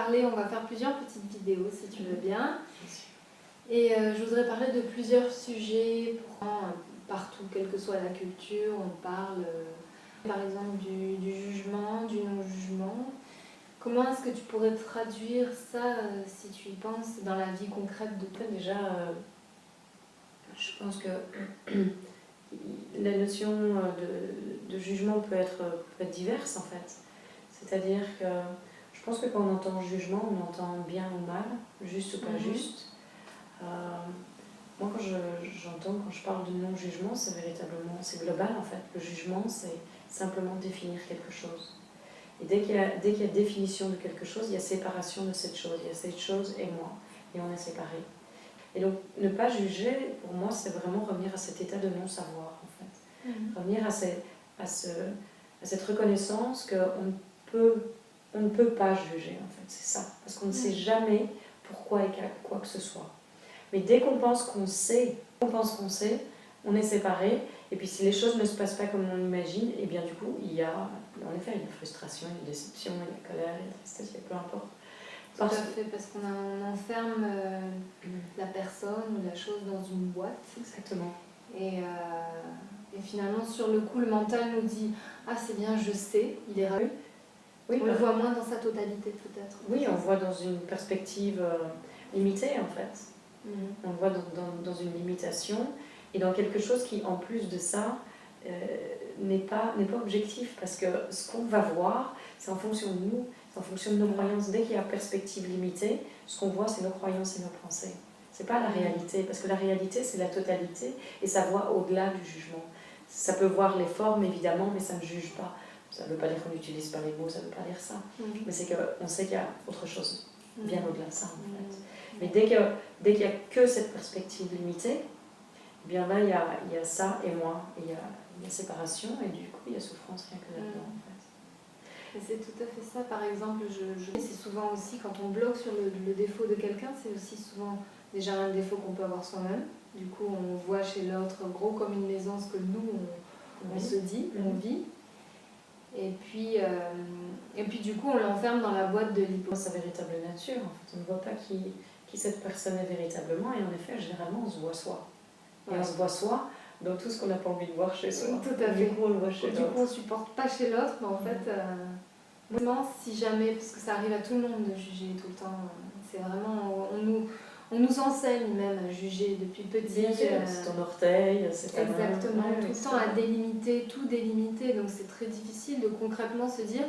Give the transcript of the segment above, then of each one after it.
parler, on va faire plusieurs petites vidéos si tu veux bien. Et je voudrais parler de plusieurs sujets partout, quelle que soit la culture, on parle par exemple du jugement, du non-jugement. Comment est-ce que tu pourrais traduire ça, si tu y penses, dans la vie concrète de toi? Déjà, je pense que la notion de jugement peut être diverse en fait. C'est-à-dire que je pense que quand on entend jugement, on entend bien ou mal, juste ou pas juste. Moi, quand je parle de non-jugement, c'est véritablement, c'est global en fait. Le jugement, c'est simplement définir quelque chose. Et dès qu'il y a définition de quelque chose, il y a séparation de cette chose. Il y a cette chose et moi, et on est séparés. Et donc, ne pas juger, pour moi, c'est vraiment revenir à cet état de non-savoir, en fait. Revenir à cette reconnaissance qu'on ne peut pas juger, en fait. C'est ça. Parce qu'on ne sait jamais pourquoi et quoi que ce soit. Mais dès qu'on pense qu'on sait, on est séparés. Et puis si les choses ne se passent pas comme on imagine, et bien du coup, il y a en effet une frustration, une déception, une colère, une tristesse, peu importe. Tout à fait, parce qu'on enferme la personne ou la chose dans une boîte. Exactement. Et finalement, sur le coup, le mental nous dit « Ah, c'est bien, je sais, il est ravi ». Oui, on le voit moins dans sa totalité, peut-être. Oui, on le voit dans une perspective limitée, en fait. On le voit dans une limitation et dans quelque chose qui, en plus de ça, n'est pas objectif. Parce que ce qu'on va voir, c'est en fonction de nous, c'est en fonction de nos croyances. Dès qu'il y a perspective limitée, ce qu'on voit, c'est nos croyances et nos pensées. C'est pas la réalité, parce que la réalité, c'est la totalité et ça voit au-delà du jugement. Ça peut voir les formes, évidemment, mais ça ne juge pas. Ça ne veut pas dire qu'on n'utilise pas les mots, ça ne veut pas dire ça. Mais c'est qu'on sait qu'il y a autre chose, bien au-delà de ça, en fait. Mais dès qu'il n'y a que cette perspective limitée, eh bien là, il y a ça et moi. Et il y a séparation et du coup, il y a souffrance rien que là-dedans, en fait. Et c'est tout à fait ça. Par exemple, c'est souvent aussi, quand on bloque sur le défaut de quelqu'un, c'est aussi souvent déjà un défaut qu'on peut avoir soi-même. Du coup, on voit chez l'autre gros comme une maison ce que nous, on se dit, on vit. Et puis du coup, on l'enferme dans la boîte de l'hypocrisie. Sa véritable nature, en fait. On ne voit pas qui cette personne est véritablement. Et en effet, généralement, on se voit soi. Et on se voit soi dans tout ce qu'on n'a pas envie de voir chez soi. Tout à fait. Du coup, on le voit chez l'autre. Du coup, on ne supporte pas chez l'autre, mais en fait, si jamais, parce que ça arrive à tout le monde de juger tout le temps, c'est vraiment, on nous enseigne même à juger depuis petit. C'est ton orteil, c'est ta main. Exactement, tout le temps à délimiter, tout délimiter, donc c'est très difficile de concrètement se dire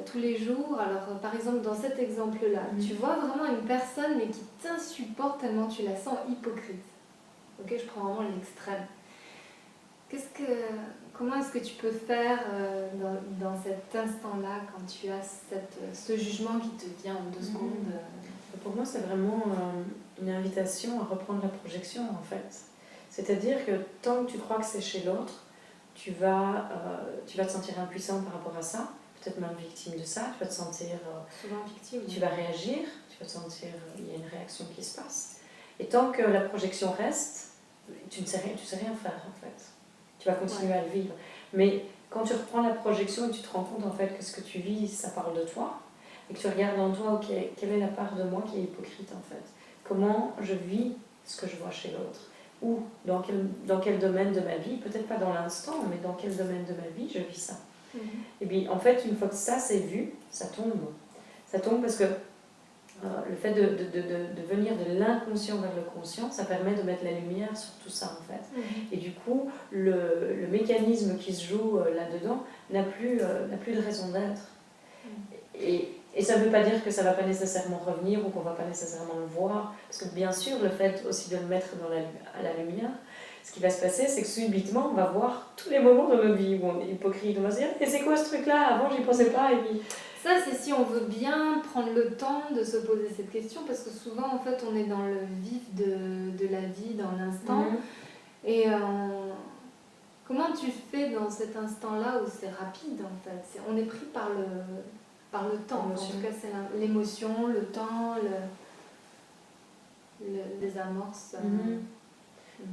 tous les jours. Alors par exemple dans cet exemple-là, tu vois vraiment une personne mais qui t'insupporte tellement tu la sens hypocrite. Ok, je prends vraiment l'extrême. Comment est-ce que tu peux faire dans cet instant-là quand tu as ce jugement qui te vient en 2 secondes? Pour moi, c'est vraiment une invitation à reprendre la projection, en fait. C'est-à-dire que tant que tu crois que c'est chez l'autre, tu vas te sentir impuissant par rapport à ça, peut-être même victime de ça, tu vas te sentir... souvent victime. Tu vas réagir, tu vas te sentir... Il y a une réaction qui se passe. Et tant que la projection reste, tu ne sais rien faire, en fait. Tu vas continuer à le vivre. Mais quand tu reprends la projection et tu te rends compte, en fait, que ce que tu vis, ça parle de toi, et que tu regardes en toi, ok, quelle est la part de moi qui est hypocrite en fait? Comment je vis ce que je vois chez l'autre? Ou dans quel domaine de ma vie, peut-être pas dans l'instant, mais dans quel domaine de ma vie je vis ça? Et bien en fait, une fois que ça c'est vu, ça tombe. Ça tombe parce que le fait de venir de l'inconscient vers le conscient, ça permet de mettre la lumière sur tout ça en fait. Et du coup, le mécanisme qui se joue là-dedans n'a plus de raison d'être. Et ça ne veut pas dire que ça ne va pas nécessairement revenir ou qu'on ne va pas nécessairement le voir. Parce que bien sûr, le fait aussi de le mettre à la lumière, ce qui va se passer, c'est que subitement, on va voir tous les moments de notre vie où on est hypocrite. On va se dire, et c'est quoi ce truc-là? Avant, j'y pensais pas. Et puis... Ça, c'est si on veut bien prendre le temps de se poser cette question, parce que souvent, en fait, on est dans le vif de la vie, dans l'instant. Et comment tu fais dans cet instant-là où c'est rapide, en fait? On est pris par le temps, en tout cas c'est l'émotion, le temps, les amorces.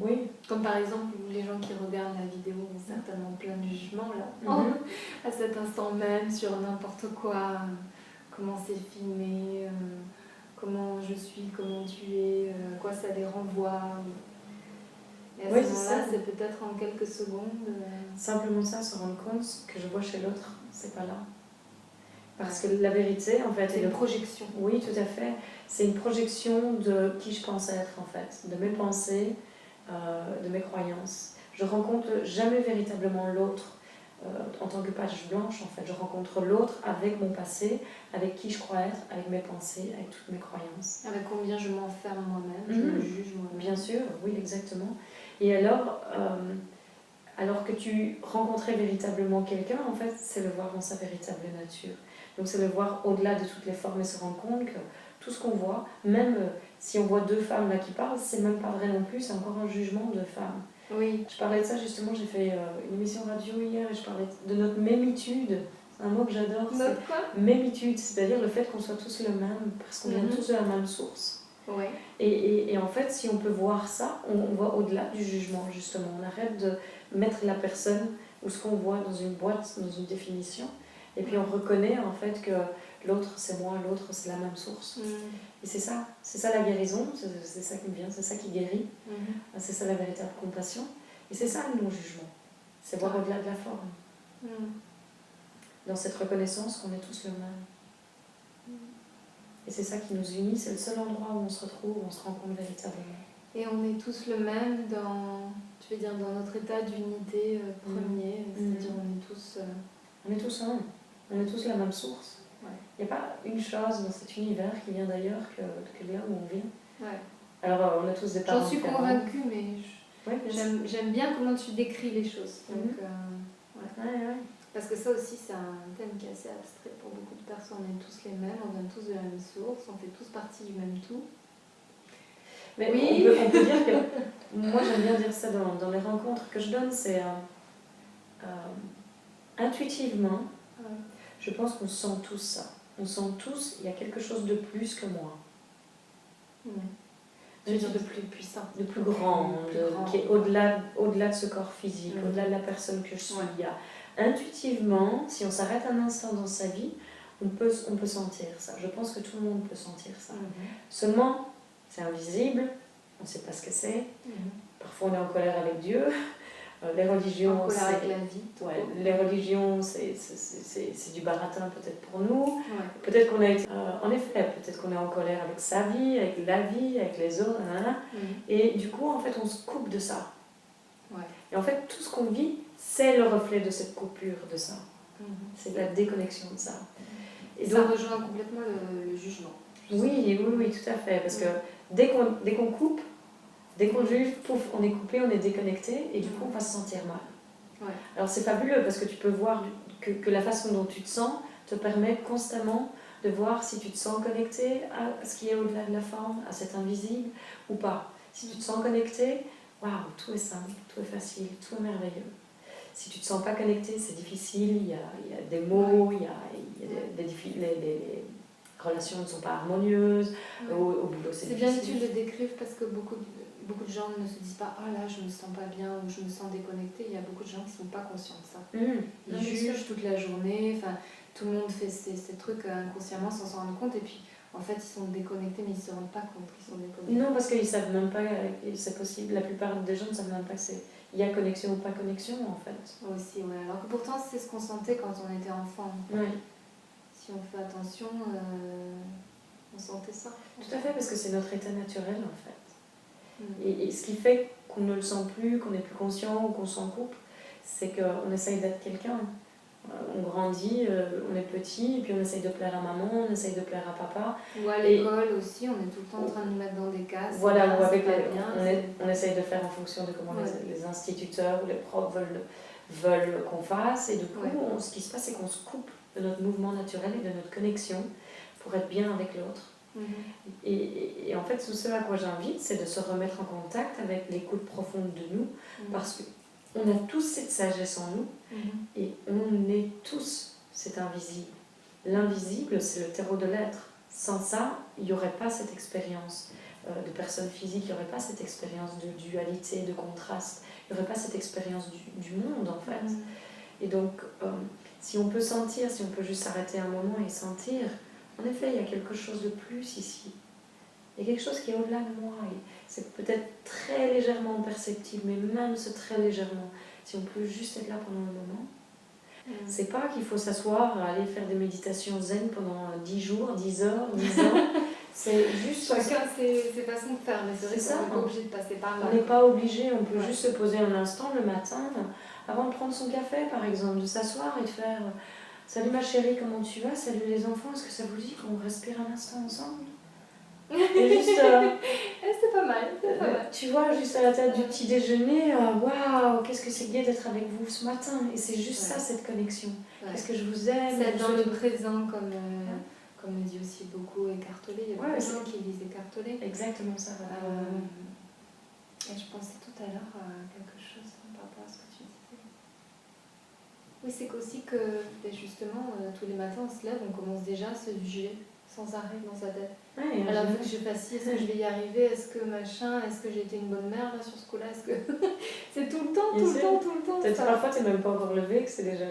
Oui. Comme par exemple les gens qui regardent la vidéo ont certainement plein de jugements là, à cet instant même sur n'importe quoi, comment c'est filmé, comment je suis, comment tu es, à quoi ça les renvoie. Et à Oui, ce c'est moment-là, ça. c'est peut-être en quelques secondes. Simplement ça, se rendre compte que je vois chez l'autre, c'est pas là. Parce Ouais. que la vérité, en fait, C'est est une projection. Oui, tout à fait. C'est une projection de qui je pense être, en fait, de mes pensées, de mes croyances. Je rencontre jamais véritablement l'autre en tant que page blanche, en fait. Je rencontre l'autre avec mon passé, avec qui je crois être, avec mes pensées, avec toutes mes croyances. Avec combien je m'enferme moi-même, je me juge moi-même. Bien sûr, oui, exactement. Et alors que tu rencontrais véritablement quelqu'un, en fait, c'est le voir dans sa véritable nature. Donc c'est le voir au-delà de toutes les formes et se rendre compte que tout ce qu'on voit, même si on voit deux femmes là qui parlent, c'est même pas vrai non plus, c'est encore un jugement de femmes. Oui. Je parlais de ça justement, j'ai fait une émission radio hier et je parlais de notre mémitude. C'est un mot que j'adore. Notre quoi ? Mémitude, c'est-à-dire le fait qu'on soit tous le même, parce qu'on vient tous de la même source. Ouais. Et en fait, si on peut voir ça, on voit au-delà du jugement, justement. On arrête de mettre la personne ou ce qu'on voit dans une boîte, dans une définition. Et puis on reconnaît en fait que l'autre c'est moi, l'autre c'est la même source. Et c'est ça la guérison, c'est ça qui me vient, c'est ça qui guérit. C'est ça la véritable compassion. Et c'est ça le non-jugement. C'est voir au-delà de la forme. Dans cette reconnaissance qu'on est tous le même. Et c'est ça qui nous unit, c'est le seul endroit où on se retrouve, où on se rencontre véritablement. Et on est tous le même dans, tu veux dire, dans notre état d'unité premier, c'est-à-dire on est tous... On est tous un, on est tous la même source. Il n'y a pas une chose dans cet univers qui vient d'ailleurs que là où on vient. Ouais. Alors on a tous des parents J'en suis différents. convaincue, mais j'aime bien comment tu décris les choses. Donc, ouais. Parce que ça aussi, c'est un thème qui est assez abstrait pour beaucoup de personnes. On est tous les mêmes, on vient tous de la même source, on fait tous partie du même tout. Mais oui. on peut dire que, moi j'aime bien dire ça dans les rencontres que je donne, c'est intuitivement, je pense qu'on sent tous ça. On sent tous, il y a quelque chose de plus que moi. Je veux dire de plus puissant. De plus grand, qui est au-delà de ce corps physique, au-delà de la personne que je suis. Il y a, intuitivement, si on s'arrête un instant dans sa vie, on peut sentir ça. Je pense que tout le monde peut sentir ça. Seulement, c'est invisible, on ne sait pas ce que c'est. Parfois, on est en colère avec Dieu. Les religions, en colère avec la vie. Les religions, c'est du baratin peut-être pour nous. Peut-être qu'on a été, en effet, peut-être qu'on est en colère avec sa vie, avec la vie, avec les autres. Et du coup, en fait, on se coupe de ça. Et en fait, tout ce qu'on vit, c'est le reflet de cette coupure de ça. C'est la déconnexion de ça. Et ça rejoint complètement le jugement. Oui, tout à fait. Parce que dès qu'on coupe, dès qu'on juge, pouf, on est coupé, on est déconnecté, et du coup, on va se sentir mal. Alors, c'est fabuleux parce que tu peux voir que la façon dont tu te sens te permet constamment de voir si tu te sens connecté à ce qui est au-delà de la forme, à cet invisible, ou pas. Si tu te sens connecté, waouh, tout est simple, tout est facile, tout est merveilleux. Si tu ne te sens pas connecté, c'est difficile, il y a des mots, il y a des relations ne sont pas harmonieuses, au boulot c'est difficile. C'est bien que tu le décrives parce que beaucoup de gens ne se disent pas « Ah là, je me sens pas bien » ou « Je me sens déconnecté ». Il y a beaucoup de gens qui ne sont pas conscients de ça. Ils jugent toute la journée, tout le monde fait ces trucs inconsciemment sans s'en rendre compte et puis en fait ils sont déconnectés mais ils ne se rendent pas compte qu'ils sont déconnectés. Non, parce qu'ils ne savent même pas que c'est possible. La plupart des gens ne savent même pas qu'il y a connexion ou pas connexion en fait. Aussi, alors que pourtant c'est ce qu'on sentait quand on était enfant. Si on fait attention, on sentait ça. Tout à fait, parce que c'est notre état naturel en fait. Et ce qui fait qu'on ne le sent plus, qu'on n'est plus conscient ou qu'on s'en coupe, c'est qu'on essaye d'être quelqu'un. On grandit, on est petit, et puis on essaye de plaire à maman, on essaye de plaire à papa. Ou à l'école aussi, on est tout le temps en train de nous mettre dans des cases. Voilà, ou avec on essaye de faire en fonction de comment les instituteurs ou les profs veulent qu'on fasse. Et du coup, ce qui se passe, c'est qu'on se coupe de notre mouvement naturel et de notre connexion pour être bien avec l'autre. Et en fait, ce à quoi j'invite, c'est de se remettre en contact avec l'écoute profonde de nous, parce qu'on a tous cette sagesse en nous, et on est tous cet invisible. L'invisible, c'est le terreau de l'être. Sans ça, il n'y aurait pas cette expérience de personne physique, il n'y aurait pas cette expérience de dualité, de contraste, il n'y aurait pas cette expérience du monde, en fait. Et donc, si on peut sentir, si on peut juste s'arrêter un moment et sentir En effet, il y a quelque chose de plus ici. Il y a quelque chose qui est au-delà de moi. Et c'est peut-être très légèrement perceptible, mais même ce très légèrement, si on peut juste être là pendant un moment. C'est pas qu'il faut s'asseoir, aller faire des méditations zen pendant 10 jours, 10 heures, 10 ans. C'est juste... Chacun ses façons de faire, mais c'est vrai C'est qu'on ça. n'est pas obligé de passer par là. On n'est pas obligé, on peut Ouais. juste se poser un instant le matin, avant de prendre son café par exemple, de s'asseoir et de faire « Salut ma chérie, comment tu vas? Salut les enfants, est-ce que ça vous dit qu'on respire un instant ensemble ?» Et juste, C'est pas mal, c'est pas mal. tu vois, juste à la tête du petit déjeuner, waouh, qu'est-ce que c'est gai d'être avec vous ce matin. Et c'est juste ça, cette connexion. Ouais. Qu'est-ce que je vous aime. C'est être dans le présent, comme le dit aussi beaucoup Eckhart Tolle. Il y a beaucoup de gens qui lisent Eckhart Tolle. Exactement ça. Et je pensais tout à l'heure à quelque chose par rapport à ce que tu disais. Oui, c'est qu'aussi que, justement, tous les matins on se lève, on commence déjà à se juger sans arrêt dans sa tête. Ouais, alors, vu que je fais ci, est-ce que je vais y arriver? Est-ce que machin? Est-ce que j'ai été une bonne mère là sur ce coup-là? Est-ce que. C'est tout le temps, tout le temps. Peut-être parfois tu n'es même pas encore levé, que c'est déjà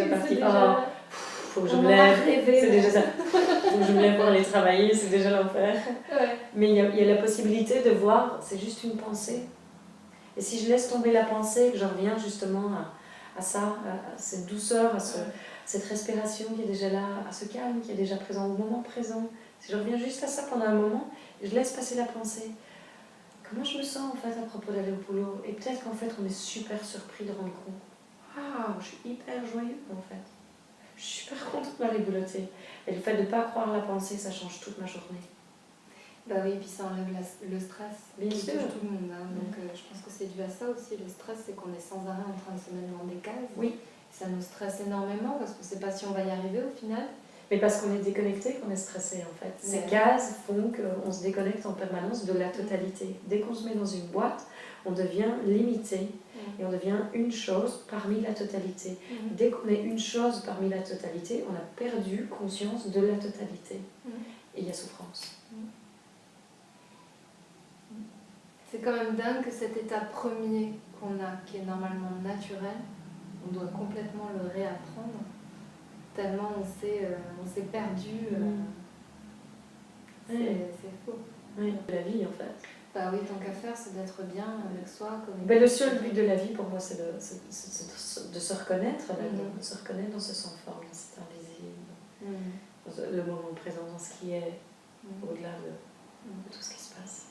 parti. Déjà... faut que je me lève. C'est déjà ça. Faut que je me lève pour aller travailler, c'est déjà l'enfer. Ouais. Mais il y a la possibilité de voir, c'est juste une pensée. Et si je laisse tomber la pensée, que je reviens justement à ça, à cette douceur, à cette respiration qui est déjà là, à ce calme qui est déjà présent au moment présent, si je reviens juste à ça pendant un moment, et je laisse passer la pensée, comment je me sens en fait à propos d'aller au boulot? Et peut-être qu'en fait on est super surpris de rendre compte. Ah, je suis hyper joyeux en fait. Je suis super contente d'aller boulotter. Et le fait de ne pas croire la pensée, ça change toute ma journée. Bah oui, et puis ça enlève le stress Bien qui sûr. touche tout le monde. Hein. Donc je pense que c'est dû à ça aussi. Le stress, c'est qu'on est sans arrêt en train de se mettre dans des cases. Oui. Ça nous stresse énormément parce qu'on ne sait pas si on va y arriver au final. Mais parce qu'on est déconnecté, qu'on est stressé en fait. Ces Ouais. cases font qu'on se déconnecte en permanence de la totalité. Dès qu'on se met dans une boîte, on devient limité et on devient une chose parmi la totalité. Dès qu'on est une chose parmi la totalité, on a perdu conscience de la totalité. Et il y a souffrance. C'est quand même dingue que cet état premier qu'on a, qui est normalement naturel, on doit complètement le réapprendre, tellement on s'est perdu. C'est faux. Oui, la vie en fait. Bah oui, tant qu'à faire, c'est d'être bien avec soi. Ben, le seul but de la vie pour moi, c'est de se reconnaître là-dedans, de se reconnaître dans ce sans-forme, dans cet invisible, dans le moment présent, dans ce qui est au-delà de tout ce qui se passe.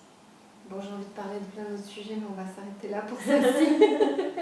Bon, j'ai envie de parler de plein d'autres sujets, mais on va s'arrêter là pour celle-ci.